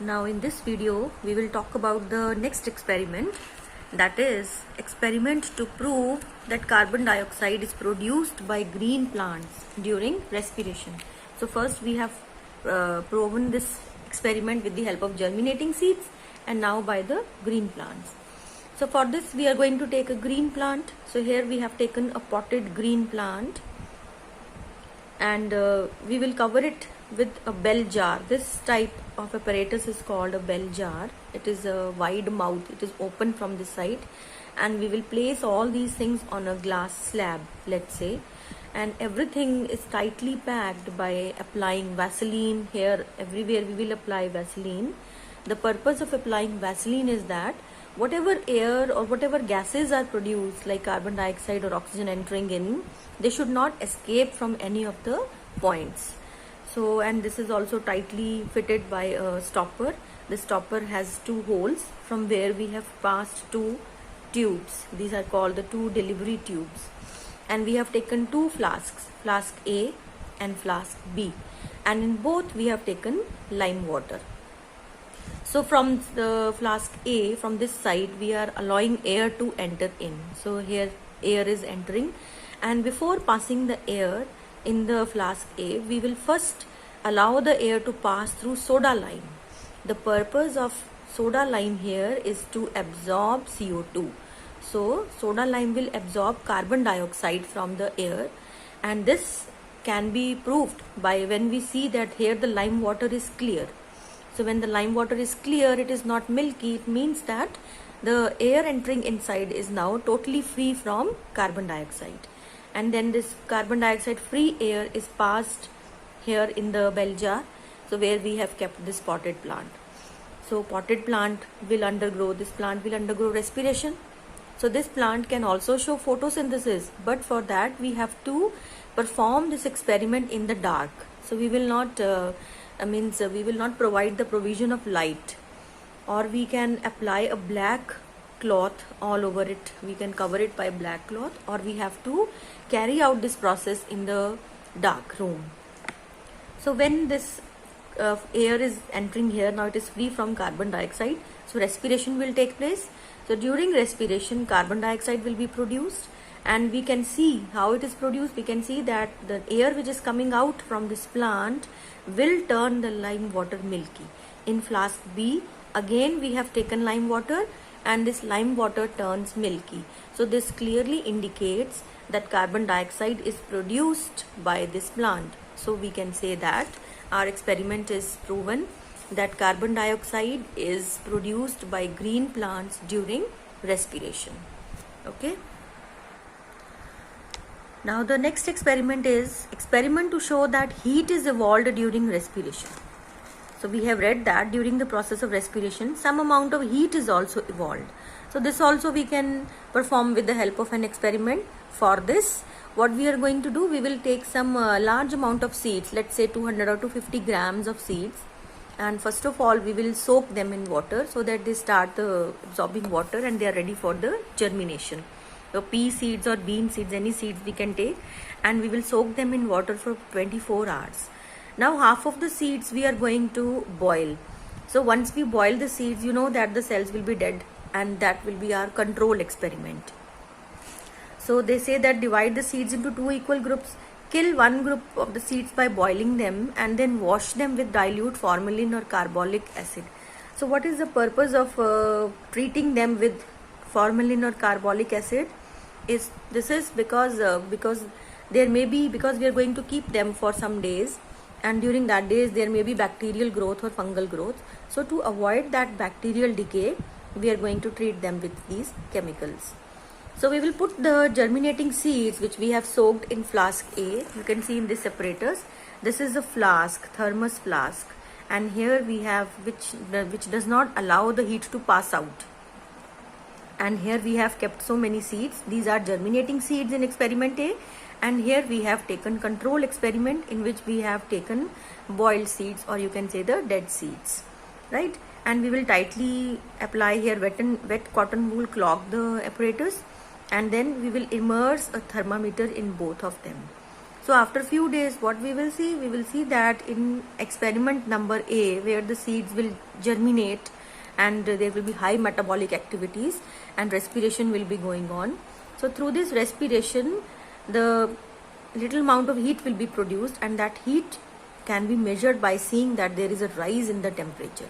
Now in this video we will talk about the next experiment, that is experiment to prove that carbon dioxide is produced by green plants during respiration. So first we have proven this experiment with the help of germinating seeds and now by the green plants. So for this we are going to take a green plant. So here we have taken a potted green plant and we will cover it with a bell jar. This type of apparatus is called a bell jar. It is a wide mouth, it is open from this side, and we will place all these things on a glass slab, let's say, and everything is tightly packed by applying Vaseline. Here everywhere we will apply Vaseline. The purpose of applying Vaseline is that whatever air or whatever gases are produced, like carbon dioxide or oxygen entering in, they should not escape from any of the points. So, and this is also tightly fitted by a stopper. The stopper has two holes from where we have passed two tubes. These are called the two delivery tubes. And we have taken two flasks, flask A and flask B. And in both we have taken lime water. So from the flask A, from this side, we are allowing air to enter in. So here air is entering, and before passing the air in the flask A, we will first allow the air to pass through soda lime. The purpose of soda lime here is to absorb CO2. So soda lime will absorb carbon dioxide from the air, and this can be proved by when we see that here the lime water is clear. So when the lime water is clear, it is not milky, it means that the air entering inside is now totally free from carbon dioxide. And then this carbon dioxide free air is passed here in the bell jar, so where we have kept this potted plant. So potted plant will undergo, this plant will undergo respiration. So this plant can also show photosynthesis, but for that we have to perform this experiment in the dark. So we will not we will not provide the provision of light, or we can apply a black cloth all over it. We can cover it by a black cloth, or we have to carry out this process in the dark room. So when this air is entering here, now it is free from carbon dioxide, so respiration will take place. So during respiration, carbon dioxide will be produced, and we can see how it is produced. We can see that the air which is coming out from this plant will turn the lime water milky. In flask B, again we have taken lime water, and this lime water turns milky. So this clearly indicates that carbon dioxide is produced by this plant. So we can say that our experiment is proven that carbon dioxide is produced by green plants during respiration. Okay. Now the next experiment is experiment to show that heat is evolved during respiration. So we have read that during the process of respiration, some amount of heat is also evolved. So this also we can perform with the help of an experiment. For this, what we are going to do, we will take some large amount of seeds, let's say 200 or 250 grams of seeds. And first of all, we will soak them in water so that they start absorbing water and they are ready for the germination. So pea seeds or bean seeds, any seeds we can take, and we will soak them in water for 24 hours. Now half of the seeds we are going to boil. So once we boil the seeds, you know that the cells will be dead, and that will be our control experiment. So they say that divide the seeds into two equal groups, kill one group of the seeds by boiling them, and then wash them with dilute formalin or carbolic acid. So what is the purpose of treating them with formalin or carbolic acid? This is because there may be, because we are going to keep them for some days, and during that days there may be bacterial growth or fungal growth. So to avoid that bacterial decay, we are going to treat them with these chemicals. So we will put the germinating seeds which we have soaked in flask A. You can see in this apparatus, this is a flask, thermos flask, and here we have which does not allow the heat to pass out. And here we have kept so many seeds. These are germinating seeds in experiment A, and here we have taken control experiment in which we have taken boiled seeds, or you can say the dead seeds, right? And we will tightly apply here wet cotton wool, clog the apparatus, and then we will immerse a thermometer in both of them. So after few days, what we will see? We will see that in experiment number A, where the seeds will germinate and there will be high metabolic activities and respiration will be going on. So through this respiration, the little amount of heat will be produced, and that heat can be measured by seeing that there is a rise in the temperature.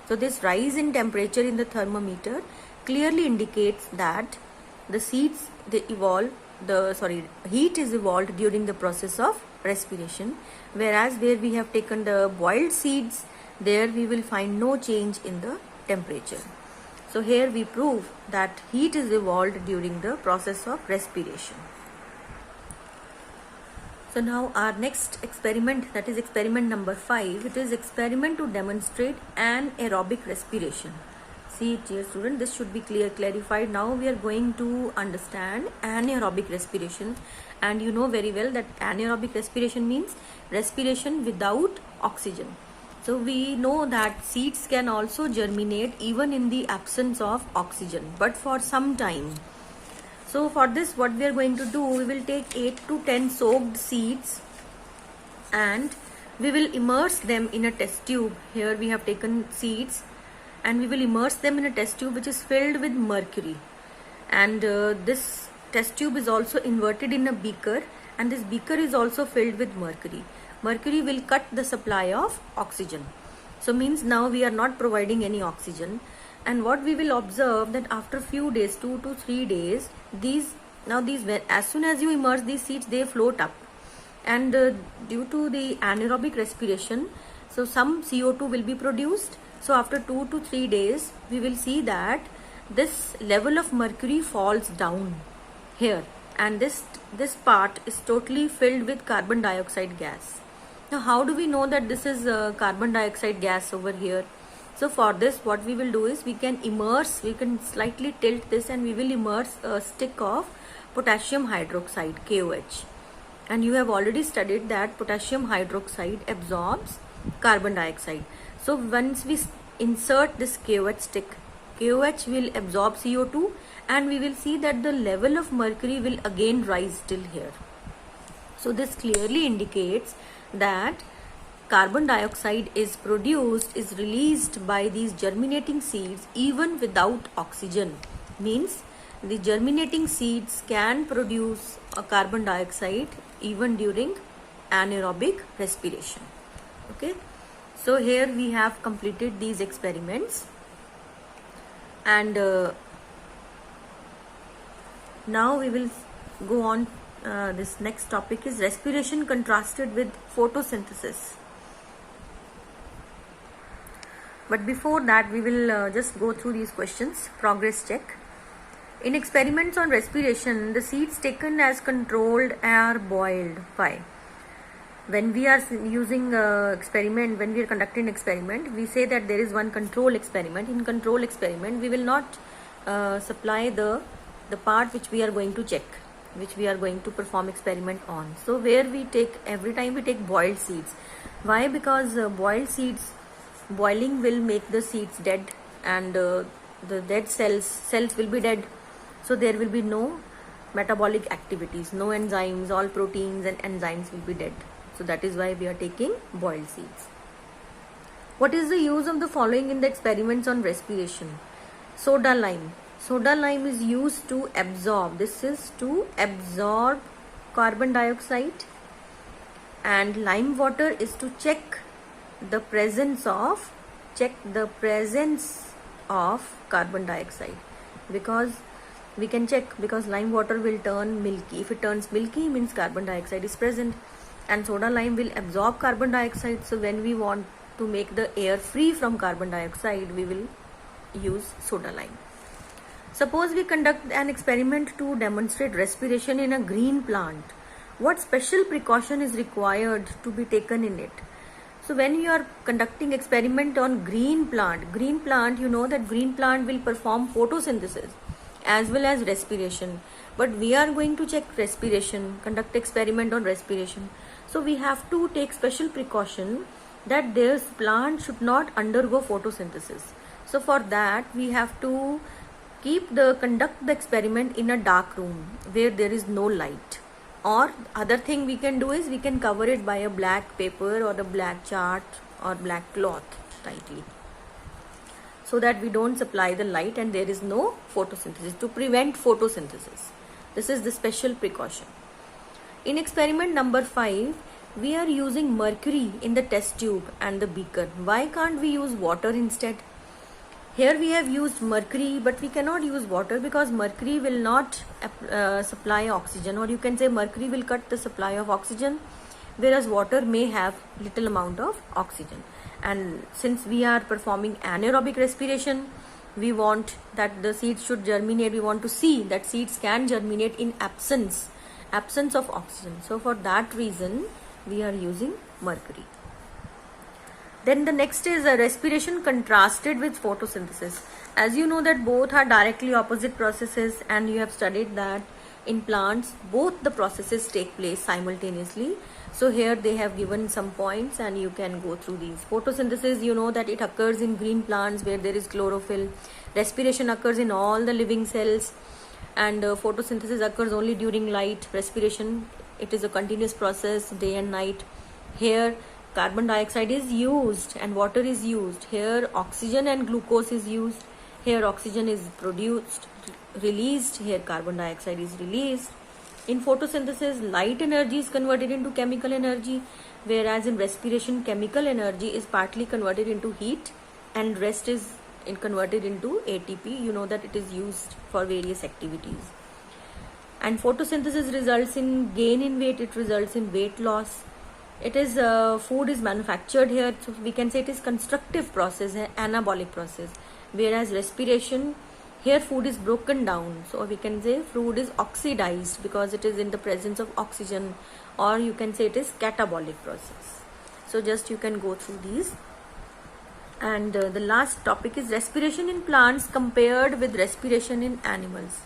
So this rise in temperature in the thermometer clearly indicates that the seeds, they evolve, heat is evolved during the process of respiration, whereas where we have taken the boiled seeds, there we will find no change in the temperature. So here we prove that heat is evolved during the process of respiration. So now our next experiment, that is experiment number 5, it is experiment to demonstrate anaerobic respiration. See, dear student, this should be clarified. Now we are going to understand anaerobic respiration, and you know very well that anaerobic respiration means respiration without oxygen. So we know that seeds can also germinate even in the absence of oxygen, but for some time. So for this, what we are going to do, we will take 8 to 10 soaked seeds and we will immerse them in a test tube. Here we have taken seeds and we will immerse them in a test tube which is filled with mercury. And this test tube is also inverted in a beaker, and this beaker is also filled with mercury. Mercury will cut the supply of oxygen. So means now we are not providing any oxygen. And what we will observe that after few days, 2 to 3 days, these as soon as you immerse these seeds, they float up. And due to the anaerobic respiration, so some CO2 will be produced. So after 2 to 3 days, we will see that this level of mercury falls down here, and this part is totally filled with carbon dioxide gas. Now how do we know that this is carbon dioxide gas over here? So for this, what we will do is we can slightly tilt this and we will immerse a stick of potassium hydroxide, KOH. And you have already studied that potassium hydroxide absorbs carbon dioxide. So once we insert this KOH stick, KOH will absorb CO2 and we will see that the level of mercury will again rise till here. So this clearly indicates that carbon dioxide is released by these germinating seeds even without oxygen. Means the germinating seeds can produce a carbon dioxide even during anaerobic respiration. Okay, so here we have completed these experiments, and now we will go on. This next topic is respiration contrasted with photosynthesis. But before that, we will just go through these questions. Progress check. In experiments on respiration, the seeds taken as controlled are boiled. Why? When we are using when we are conducting experiment, we say that there is one control experiment. In control experiment, we will not supply the part which we are going to check, which we are going to perform experiment on. So where we take, every time we take boiled seeds. Why? Because boiling will make the seeds dead, and the dead cells will be dead. So there will be no metabolic activities, no enzymes, all proteins and enzymes will be dead. So that is why we are taking boiled seeds. What is the use of the following in the experiments on respiration? Soda lime. Soda lime is used to absorb. This is to absorb carbon dioxide, and lime water is to check the presence of carbon dioxide, because we can check, because lime water will turn milky. If it turns milky, means carbon dioxide is present, and soda lime will absorb carbon dioxide. So when we want to make the air free from carbon dioxide, we will use soda lime. Suppose we conduct an experiment to demonstrate respiration in a green plant. What special precaution is required to be taken in it? So when you are conducting experiment on green plant, you know that green plant will perform photosynthesis as well as respiration. But we are going to check respiration, conduct experiment on respiration. So we have to take special precaution that this plant should not undergo photosynthesis. So for that, we have to conduct the experiment in a dark room where there is no light, Or other thing we can do is we can cover it by a black paper or a black chart or black cloth tightly, so that we don't supply the light and there is no photosynthesis, to prevent photosynthesis. This is the special precaution. In experiment number 5, we are using mercury in the test tube and the beaker. Why can't we use water instead? Here we have used mercury, but we cannot use water because mercury will not supply oxygen, or you can say mercury will cut the supply of oxygen, whereas water may have little amount of oxygen. And since we are performing anaerobic respiration, we want that the seeds should germinate. We want to see that seeds can germinate in absence of oxygen. So for that reason, we are using mercury. Then the next is respiration contrasted with photosynthesis. As you know that both are directly opposite processes, and you have studied that in plants both the processes take place simultaneously. So here they have given some points and you can go through these. Photosynthesis, you know that it occurs in green plants where there is chlorophyll. Respiration occurs in all the living cells, and photosynthesis occurs only during light. Respiration, it is a continuous process, day and night. Here carbon dioxide is used and water is used. Here oxygen and glucose is used. Here oxygen is produced, released. Here carbon dioxide is released. In photosynthesis, light energy is converted into chemical energy, whereas in respiration, chemical energy is partly converted into heat and rest is converted into ATP. You know that it is used for various activities. And photosynthesis results in gain in weight, it results in weight loss. It is food is manufactured here, so we can say it is constructive process, anabolic process, whereas respiration, here food is broken down, so we can say food is oxidized because it is in the presence of oxygen, or you can say it is catabolic process. So just you can go through these. And the last topic is respiration in plants compared with respiration in animals.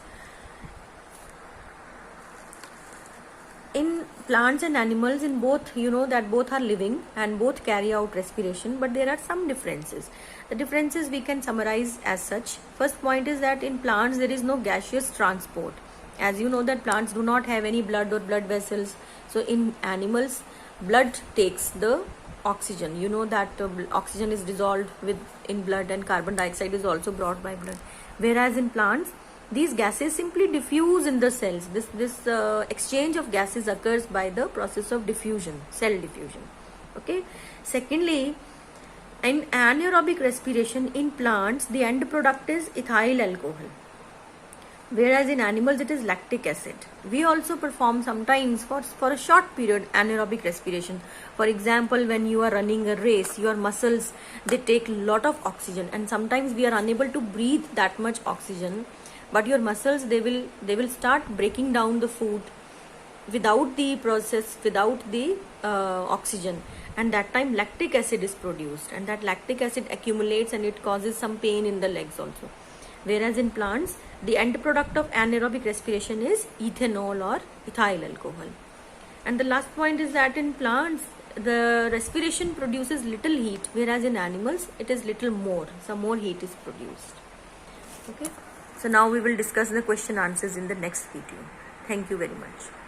In plants and animals, in both, you know that both are living and both carry out respiration, but there are some differences. The differences we can summarize as such. First point is that in plants there is no gaseous transport. As you know that plants do not have any blood or blood vessels. So in animals, blood takes the oxygen. You know that oxygen is dissolved in blood and carbon dioxide is also brought by blood. Whereas in plants, these gases simply diffuse in the cells. This exchange of gases occurs by the process of diffusion, cell diffusion. Okay. Secondly, in anaerobic respiration in plants, the end product is ethyl alcohol, whereas in animals it is lactic acid. We also perform sometimes for a short period anaerobic respiration. For example, when you are running a race, your muscles, they take a lot of oxygen, and sometimes we are unable to breathe that much oxygen, but your muscles, they will start breaking down the food without the process, without the oxygen, and that time lactic acid is produced, and that lactic acid accumulates and it causes some pain in the legs also. Whereas in plants, the end product of anaerobic respiration is ethanol or ethyl alcohol. And the last point is that in plants, the respiration produces little heat, whereas in animals it is little more, some more heat is produced. Okay. So now we will discuss the question answers in the next video. Thank you very much.